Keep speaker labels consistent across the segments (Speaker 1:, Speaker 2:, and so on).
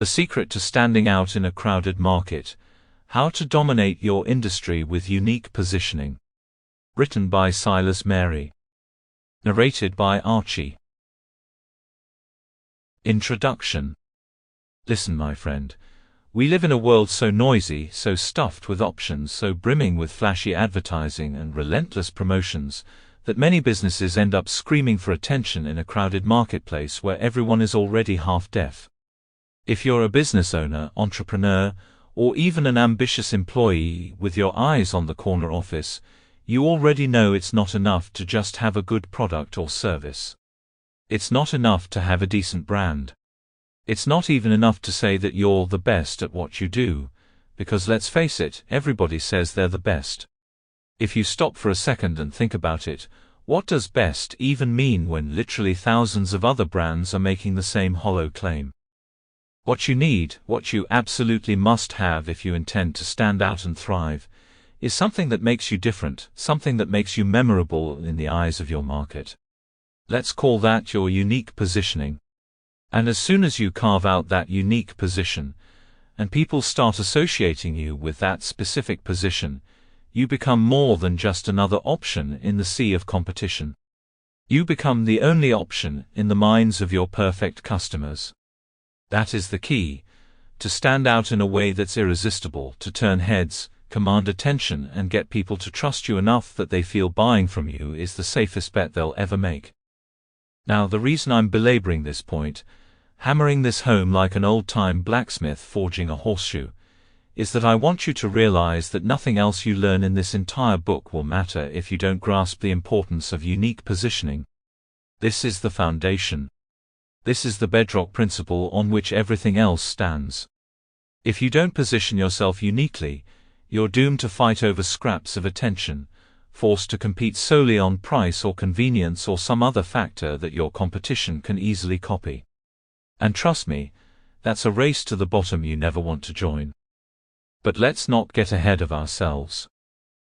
Speaker 1: The secret to standing out in a crowded market. How to dominate your industry with unique positioning. Written by Silas. Narrated by Archie. Introduction. Listen, my friend. We live in a world so noisy, so stuffed with options, so brimming with flashy advertising and relentless promotions, that many businesses end up screaming for attention in a crowded marketplace where everyone is already half deaf. If you're a business owner, entrepreneur, or even an ambitious employee with your eyes on the corner office, you already know it's not enough to just have a good product or service. It's not enough to have a decent brand. It's not even enough to say that you're the best at what you do, because let's face it, everybody says they're the best. If you stop for a second and think about it, what does best even mean when literally thousands of other brands are making the same hollow claim? What you need, what you absolutely must have if you intend to stand out and thrive, is something that makes you different, something that makes you memorable in the eyes of your market. Let's call that your unique positioning. And as soon as you carve out that unique position, and people start associating you with that specific position, you become more than just another option in the sea of competition. You become the only option in the minds of your perfect customers. That is the key. To stand out in a way that's irresistible, to turn heads, command attention, and get people to trust you enough that they feel buying from you is the safest bet they'll ever make. Now, the reason I'm belaboring this point, hammering this home like an old-time blacksmith forging a horseshoe, is that I want you to realize that nothing else you learn in this entire book will matter if you don't grasp the importance of unique positioning. This is the foundation. This is the bedrock principle on which everything else stands. If you don't position yourself uniquely, you're doomed to fight over scraps of attention, forced to compete solely on price or convenience or some other factor that your competition can easily copy. And trust me, that's a race to the bottom you never want to join. But let's not get ahead of ourselves.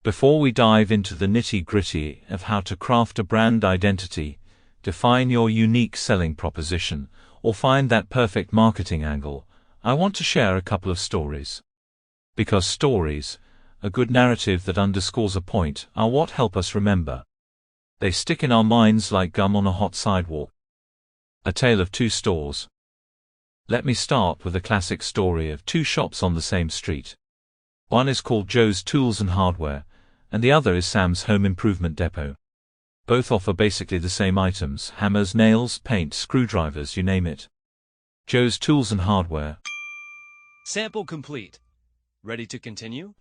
Speaker 1: Before we dive into the nitty-gritty of how to craft a brand identity, define your unique selling proposition, or find that perfect marketing angle, I want to share a couple of stories. Because stories, a good narrative that underscores a point, are what help us remember. They stick in our minds like gum on a hot sidewalk. A tale of two stores. Let me start with a classic story of two shops on the same street. One is called Joe's Tools and Hardware, and the other is Sam's Home Improvement Depot. Both offer basically the same items: hammers, nails, paint, screwdrivers, you name it. Joe's Tools and Hardware.
Speaker 2: Sample complete. Ready to continue?